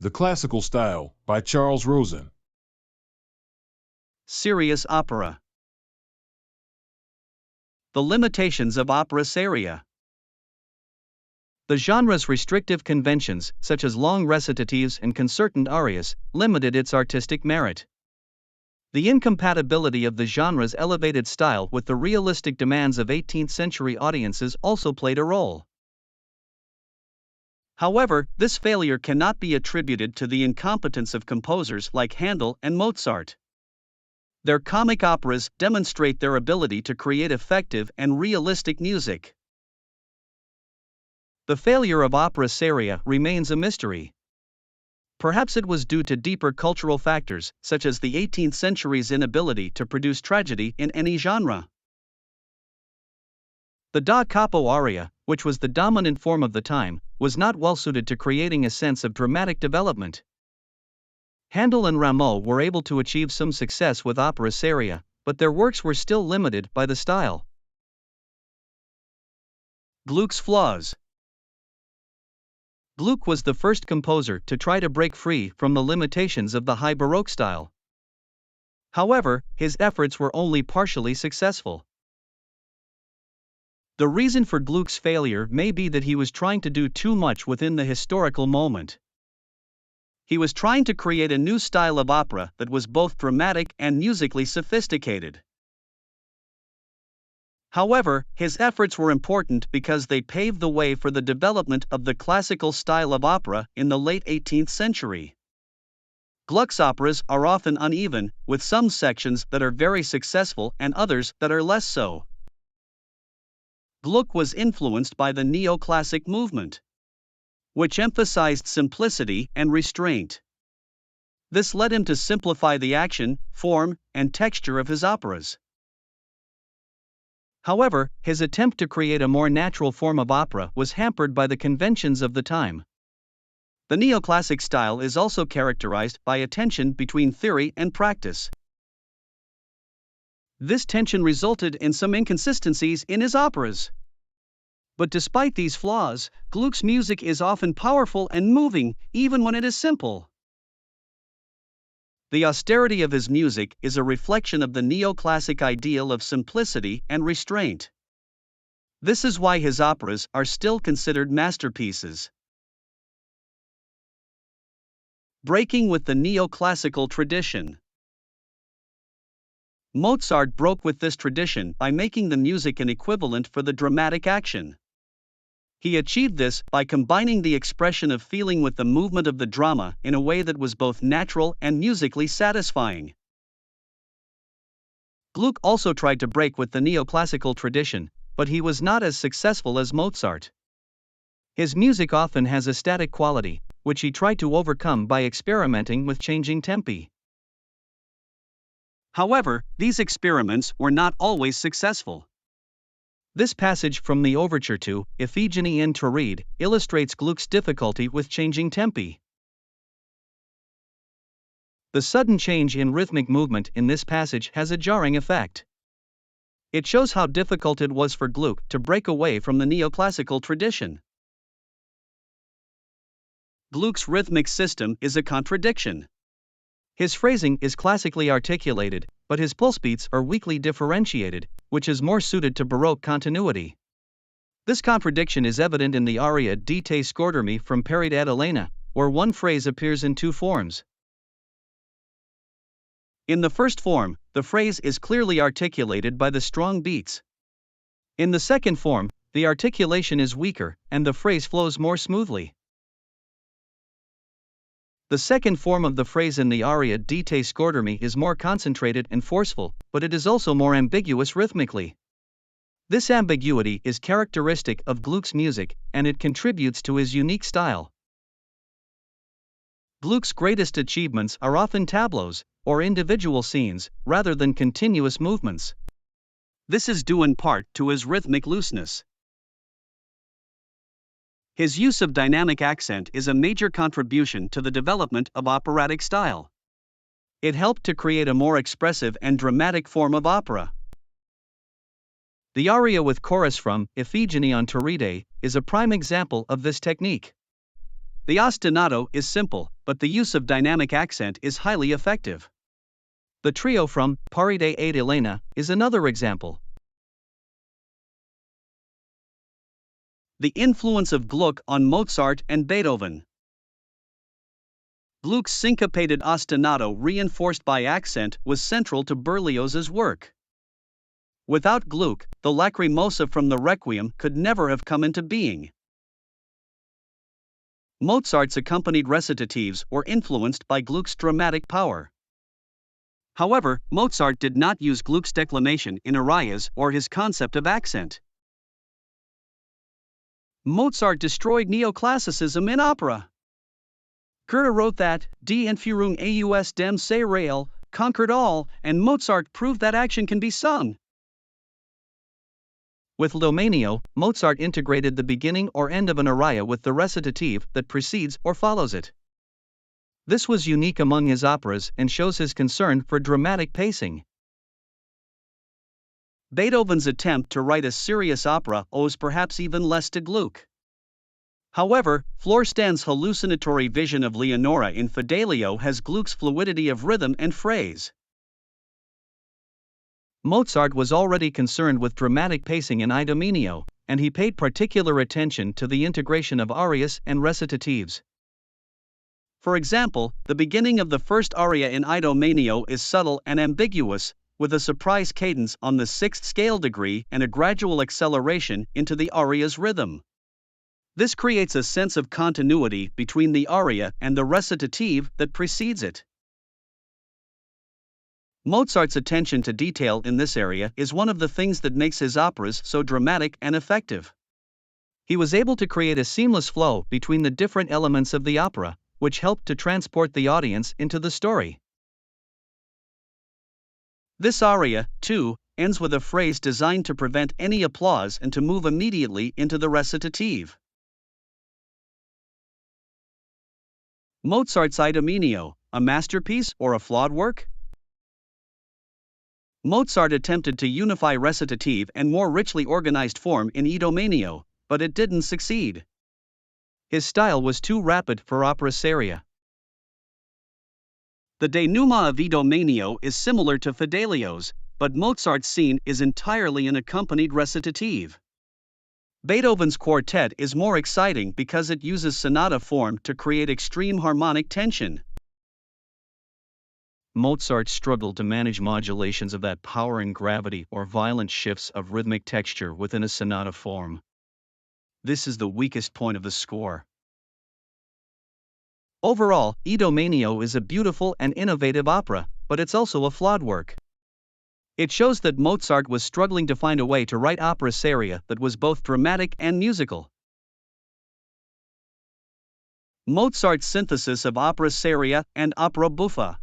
The Classical Style by Charles Roson. Serious opera. The limitations of opera seria. The genre's restrictive conventions, such as long recitatives and concertant arias, limited its artistic merit. The incompatibility of the genre's elevated style with the realistic demands of 18th-century audiences also played a role. However, this failure cannot be attributed to the incompetence of composers like Handel and Mozart. Their comic operas demonstrate their ability to create effective and realistic music. The failure of opera seria remains a mystery. Perhaps it was due to deeper cultural factors, such as the 18th century's inability to produce tragedy in any genre. The da capo aria, which was the dominant form of the time, was not well suited to creating a sense of dramatic development. Handel and Rameau were able to achieve some success with opera seria, but their works were still limited by the style. Gluck's flaws. Gluck was the first composer to try to break free from the limitations of the high Baroque style. However, his efforts were only partially successful. The reason for Gluck's failure may be that he was trying to do too much within the historical moment. He was trying to create a new style of opera that was both dramatic and musically sophisticated. However, his efforts were important because they paved the way for the development of the classical style of opera in the late 18th century. Gluck's operas are often uneven, with some sections that are very successful and others that are less so. Gluck was influenced by the Neoclassic movement, which emphasized simplicity and restraint. This led him to simplify the action, form, and texture of his operas. However, his attempt to create a more natural form of opera was hampered by the conventions of the time. The neoclassic style is also characterized by a tension between theory and practice. This tension resulted in some inconsistencies in his operas. But despite these flaws, Gluck's music is often powerful and moving, even when it is simple. The austerity of his music is a reflection of the neoclassic ideal of simplicity and restraint. This is why his operas are still considered masterpieces. Breaking with the neoclassical tradition. Mozart broke with this tradition by making the music an equivalent for the dramatic action. He achieved this by combining the expression of feeling with the movement of the drama in a way that was both natural and musically satisfying. Gluck also tried to break with the neoclassical tradition, but he was not as successful as Mozart. His music often has a static quality, which he tried to overcome by experimenting with changing tempi. However, these experiments were not always successful. This passage from the overture to Iphigenie in Tauride illustrates Gluck's difficulty with changing tempi. The sudden change in rhythmic movement in this passage has a jarring effect. It shows how difficult it was for Gluck to break away from the neoclassical tradition. Gluck's rhythmic system is a contradiction. His phrasing is classically articulated, but his pulsebeats are weakly differentiated, which is more suited to Baroque continuity. This contradiction is evident in the aria Di te scordermi from Paride ad Elena, where one phrase appears in two forms. In the first form, the phrase is clearly articulated by the strong beats. In the second form, the articulation is weaker, and the phrase flows more smoothly. The second form of the phrase in the aria Di te scordermi is more concentrated and forceful, but it is also more ambiguous rhythmically. This ambiguity is characteristic of Gluck's music, and it contributes to his unique style. Gluck's greatest achievements are often tableaus, or individual scenes, rather than continuous movements. This is due in part to his rhythmic looseness. His use of dynamic accent is a major contribution to the development of operatic style. It helped to create a more expressive and dramatic form of opera. The aria with chorus from Iphigenie on Tauride is a prime example of this technique. The ostinato is simple, but the use of dynamic accent is highly effective. The trio from Paride ed Elena is another example. The influence of Gluck on Mozart and Beethoven. Gluck's syncopated ostinato reinforced by accent was central to Berlioz's work. Without Gluck, the lacrimosa from the Requiem could never have come into being. Mozart's accompanied recitatives were influenced by Gluck's dramatic power. However, Mozart did not use Gluck's declamation in arias or his concept of accent. Mozart destroyed neoclassicism in opera. Goethe wrote that Die Entführung aus dem Seria conquered all, and Mozart proved that action can be sung. With Idomeneo, Mozart integrated the beginning or end of an aria with the recitative that precedes or follows it. This was unique among his operas and shows his concern for dramatic pacing. Beethoven's attempt to write a serious opera owes perhaps even less to Gluck. However, Florstan's hallucinatory vision of Leonora in Fidelio has Gluck's fluidity of rhythm and phrase. Mozart was already concerned with dramatic pacing in Idomeneo, and he paid particular attention to the integration of arias and recitatives. For example, the beginning of the first aria in Idomeneo is subtle and ambiguous, with a surprise cadence on the sixth scale degree and a gradual acceleration into the aria's rhythm. This creates a sense of continuity between the aria and the recitative that precedes it. Mozart's attention to detail in this area is one of the things that makes his operas so dramatic and effective. He was able to create a seamless flow between the different elements of the opera, which helped to transport the audience into the story. This aria, too, ends with a phrase designed to prevent any applause and to move immediately into the recitative. Mozart's Idomeneo, a masterpiece or a flawed work? Mozart attempted to unify recitative and more richly organized form in Idomeneo, but it didn't succeed. His style was too rapid for opera seria. The denouement of Idomeneo is similar to Fidelio's, but Mozart's scene is entirely an accompanied recitative. Beethoven's quartet is more exciting because it uses sonata form to create extreme harmonic tension. Mozart struggled to manage modulations of that power and gravity or violent shifts of rhythmic texture within a sonata form. This is the weakest point of the score. Overall, Idomeneo is a beautiful and innovative opera, but it's also a flawed work. It shows that Mozart was struggling to find a way to write opera seria that was both dramatic and musical. Mozart's synthesis of opera seria and opera buffa.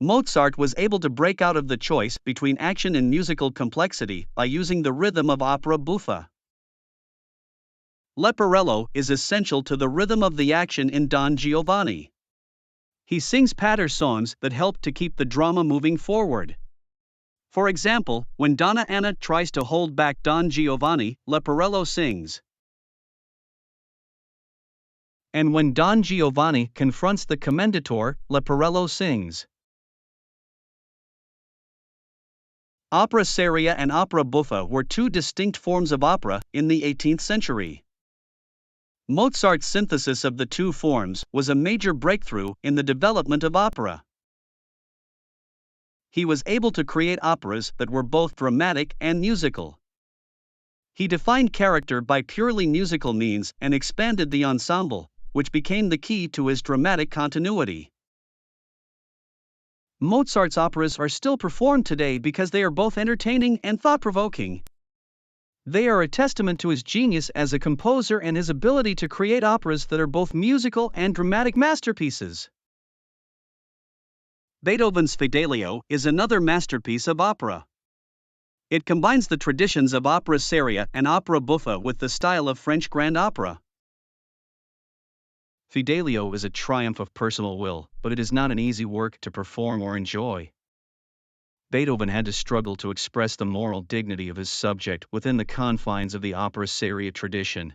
Mozart was able to break out of the choice between action and musical complexity by using the rhythm of opera buffa. Leporello is essential to the rhythm of the action in Don Giovanni. He sings patter songs that help to keep the drama moving forward. For example, when Donna Anna tries to hold back Don Giovanni, Leporello sings. And when Don Giovanni confronts the commendatore, Leporello sings. Opera seria and opera buffa were two distinct forms of opera in the 18th century. Mozart's synthesis of the two forms was a major breakthrough in the development of opera. He was able to create operas that were both dramatic and musical. He defined character by purely musical means and expanded the ensemble, which became the key to his dramatic continuity. Mozart's operas are still performed today because they are both entertaining and thought-provoking. They are a testament to his genius as a composer and his ability to create operas that are both musical and dramatic masterpieces. Beethoven's Fidelio is another masterpiece of opera. It combines the traditions of opera seria and opera buffa with the style of French grand opera. Fidelio is a triumph of personal will, but it is not an easy work to perform or enjoy. Beethoven had to struggle to express the moral dignity of his subject within the confines of the opera seria tradition.